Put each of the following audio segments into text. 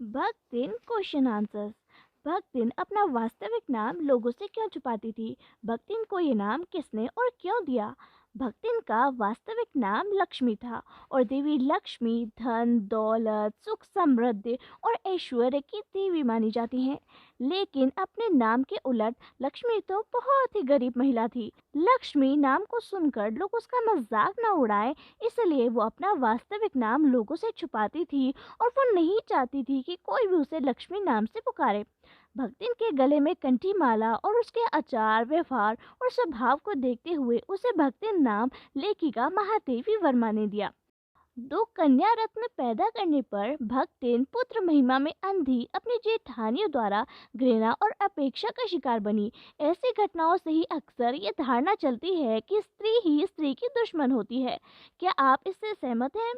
भक्तिन question answers. भक्तिन अपना वास्तविक नाम लोगों से क्यों छुपाती थी? भक्तिन को ये नाम किसने और क्यों दिया? भक्तिन का वास्तविक नाम लक्ष्मी था और देवी लक्ष्मी धन, दौलत, सुख, समृद्धि और ऐश्वर्य की देवी मानी जाती हैं। लेकिन अपने नाम के उलट लक्ष्मी तो बहुत ही गरीब महिला थी। लक्ष्मी नाम को सुनकर लोग उसका मजाक न उड़ाए, इसलिए वो अपना वास्तविक नाम लोगों से छुपाती थी और वो नहीं चाहती थी कि कोई भी उसे लक्ष्मी नाम से पुकारे। भक्तिन के गले में कंठी माला और उसके आचार व्यवहार और स्वभाव को देखते हुए उसे भक्तिन नाम लेखिका महादेवी वर्मा ने दिया। दो कन्या रत्न पैदा करने पर भक्तिन पुत्र महिमा में अंधी अपनी जेठानियों द्वारा घृणा और अपेक्षा का शिकार बनी। ऐसी घटनाओं से ही अक्सर ये धारणा चलती है कि स्त्री ही स्त्री की दुश्मन होती है। क्या आप इससे सहमत हैं?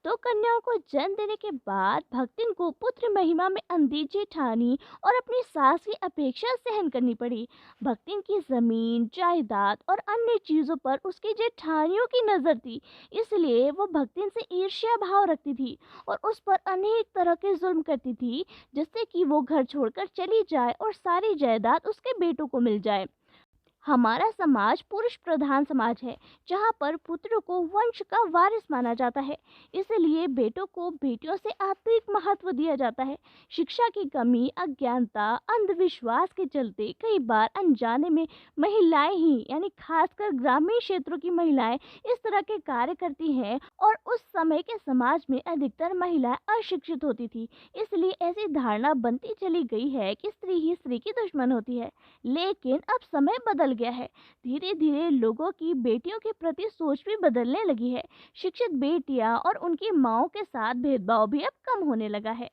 दो कन्याओं को जन्म देने के बाद भक्तिन को पुत्र महिमा में अंधी जेठानी और अपनी सास की अपेक्षा सहन करनी पड़ी। भक्तिन की जमीन, जायदाद और अन्य चीजों पर उसकी जेठानियों की नजर थी, इसलिए वो भक्तिन से ईर्ष्या भाव रखती थी और उस पर अनेक तरह के जुल्म करती थी, जिससे कि वो घर छोड़कर चली जाए और सारी जायदाद उसके बेटों को मिल जाए। हमारा समाज पुरुष प्रधान समाज है, जहाँ पर पुत्र को वंश का वारिस माना जाता है, इसलिए बेटों को बेटियों से अधिक महत्व दिया जाता है। शिक्षा की कमी, अज्ञानता, अंधविश्वास के चलते कई बार अनजाने में महिलाएं ही यानी खासकर ग्रामीण क्षेत्रों की महिलाएं इस तरह के कार्य करती हैं और उस समय के समाज में अधिकतर महिलाएं अशिक्षित होती थी, इसलिए ऐसी धारणा बनती चली गई है कि स्त्री ही स्त्री की दुश्मन होती है। लेकिन अब समय बदल गया है। धीरे धीरे लोगों की बेटियों के प्रति सोच भी बदलने लगी है। शिक्षित बेटियां और उनकी माओं के साथ भेदभाव भी अब कम होने लगा है।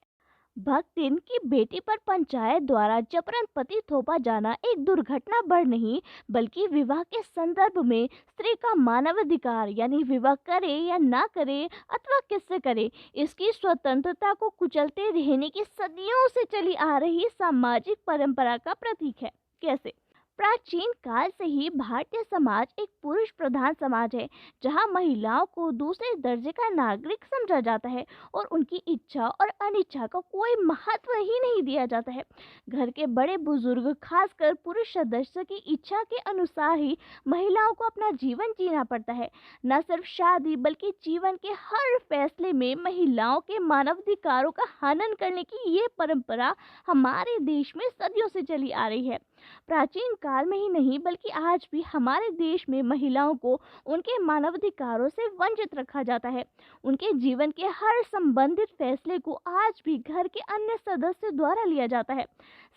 भक्तिन की बेटी पर पंचायत द्वारा जबरन पति थोपा जाना एक दुर्घटना बढ़ नहीं, बल्कि विवाह के संदर्भ में स्त्री का मानवाधिकार यानी विवाह करे या ना करे अथवा किससे करे, इसकी स्वतंत्रता को कुचलते रहने की सदियों से चली आ रही सामाजिक परंपरा का प्रतीक है। कैसे? प्राचीन काल से ही भारतीय समाज एक पुरुष प्रधान समाज है, जहां महिलाओं को दूसरे दर्जे का नागरिक समझा जाता है और उनकी इच्छा और अनिच्छा का कोई महत्व ही नहीं दिया जाता है। घर के बड़े बुजुर्ग, खासकर पुरुष सदस्य की इच्छा के अनुसार ही महिलाओं को अपना जीवन जीना पड़ता है। न सिर्फ शादी बल्कि जीवन के हर फैसले में महिलाओं के मानवाधिकारों का हनन करने की ये परंपरा हमारे देश में सदियों से चली आ रही है। प्राचीन काल में ही नहीं बल्कि आज भी हमारे देश में महिलाओं को उनके मानवाधिकारों से वंचित रखा जाता है। उनके जीवन के हर संबंधित फैसले को आज भी घर के अन्य सदस्य द्वारा लिया जाता है।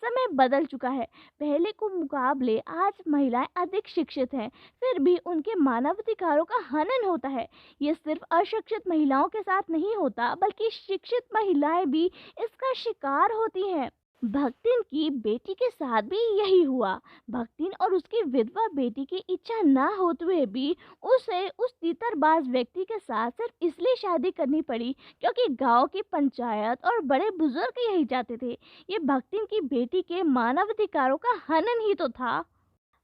समय बदल चुका है। पहले को मुकाबले आज महिलाएं अधिक शिक्षित हैं, फिर भी उनके मानवाधिकारों का हनन होता है। ये सिर्फ अशिक्षित महिलाओं के साथ नहीं होता, बल्कि शिक्षित महिलाएं भी इसका शिकार होती हैं। भक्तिन की बेटी के साथ भी यही हुआ। भक्तिन और उसकी विधवा बेटी की इच्छा ना होते हुए भी उसे उस तीतरबाज व्यक्ति के साथ सिर्फ इसलिए शादी करनी पड़ी क्योंकि गांव की पंचायत और बड़े बुजुर्ग यही चाहते थे। ये भक्तिन की बेटी के मानवाधिकारों का हनन ही तो था।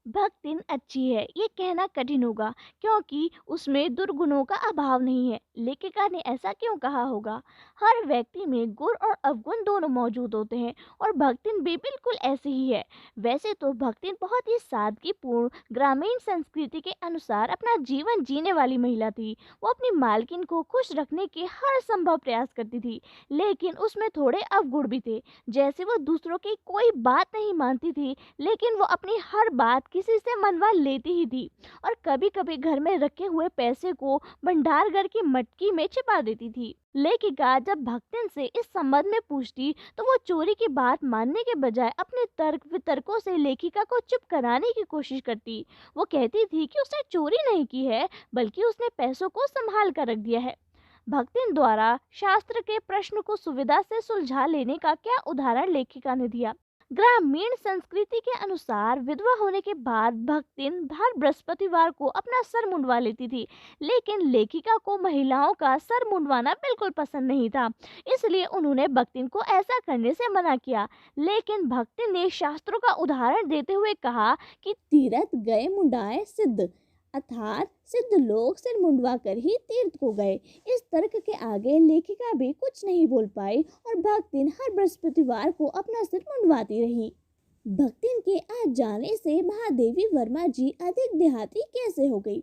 भक्तिन अच्छी है ये कहना कठिन होगा, क्योंकि उसमें दुर्गुणों का अभाव नहीं है। लेखिका ने ऐसा क्यों कहा होगा? हर व्यक्ति में गुण और अवगुण दोनों मौजूद होते हैं और भक्तिन भी बिल्कुल ऐसे ही है। वैसे तो भक्तिन बहुत ही सादगीपूर्ण ग्रामीण संस्कृति के अनुसार अपना जीवन जीने वाली महिला थी। वो अपनी मालकिन को खुश रखने के हर संभव प्रयास करती थी, लेकिन उसमें थोड़े अवगुण भी थे। जैसे वो दूसरों की कोई बात नहीं मानती थी, लेकिन वो अपनी हर बात किसी से मनवा लेती ही थी और कभी कभी घर में रखे हुए पैसे को भंडार घर की मटकी में छिपा देती थी। लेखिका जब भक्तिन से इस संबंध में पूछती तो वो चोरी की बात मानने के बजाय अपने तर्क वितर्कों से लेखिका को चुप कराने की कोशिश करती। वो कहती थी कि उसने चोरी नहीं की है, बल्कि उसने पैसों को संभाल कर रख दिया है। भक्तिन द्वारा शास्त्र के प्रश्न को सुविधा से सुलझा लेने का क्या उदाहरण लेखिका ने दिया। ग्रामीण संस्कृति के अनुसार विधवा होने के बाद भक्तिन हर बृहस्पतिवार को अपना सर मुंडवा लेती थी, लेकिन लेखिका को महिलाओं का सर मुंडवाना बिल्कुल पसंद नहीं था, इसलिए उन्होंने भक्तिन को ऐसा करने से मना किया। लेकिन भक्तिन ने शास्त्रों का उदाहरण देते हुए कहा कि तीरथ गए मुंडाए सिद्ध, अर्थात सिद्ध लोग सिर मुंडवा कर ही तीर्थ को गए। इस तर्क के आगे लेखिका भी कुछ नहीं बोल पाई और भक्तिन हर बृहस्पतिवार को अपना सिर मुंडवाती रही। भक्तिन के आ जाने से महादेवी वर्मा जी अधिक देहाती कैसे हो गई।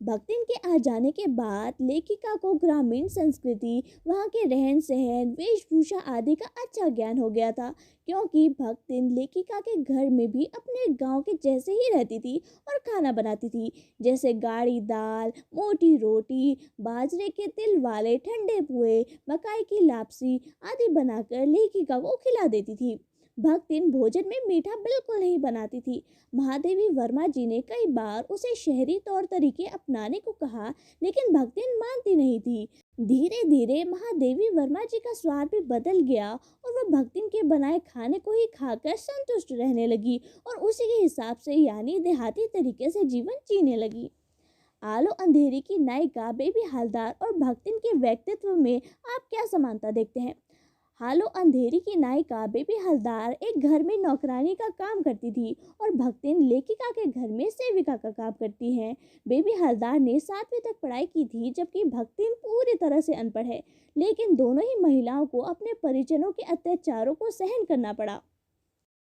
भक्तिन के आ जाने के बाद लेखिका को ग्रामीण संस्कृति, वहाँ के रहन सहन, वेशभूषा आदि का अच्छा ज्ञान हो गया था, क्योंकि भक्तिन लेखिका के घर में भी अपने गांव के जैसे ही रहती थी और खाना बनाती थी, जैसे गाढ़ी दाल, मोटी रोटी, बाजरे के तिल वाले ठंडे पुए, मकाई की लापसी आदि बनाकर लेखिका को खिला देती थी। भक्तिन भोजन में मीठा बिल्कुल नहीं बनाती थी। महादेवी वर्मा जी ने कई बार उसे शहरी तौर तरीके अपनाने को कहा, लेकिन भक्तिन मानती नहीं थी। धीरे धीरे महादेवी वर्मा जी का स्वाद भी बदल गया और वह भक्तिन के बनाए खाने को ही खाकर संतुष्ट रहने लगी और उसी के हिसाब से यानी देहाती तरीके से जीवन जीने लगी। आलो अंधेरी की नायिका बेबी हलदर और भक्तिन के व्यक्तित्व में आप क्या समानता देखते हैं। हालो अंधेरी की नायिका बेबी हलदर एक घर में नौकरानी का काम करती थी और भक्तिन लेखिका के घर में सेविका का काम करती हैं। बेबी हलदर ने 7वीं तक पढ़ाई की थी, जबकि भक्तिन पूरी तरह से अनपढ़ है, लेकिन दोनों ही महिलाओं को अपने परिजनों के अत्याचारों को सहन करना पड़ा।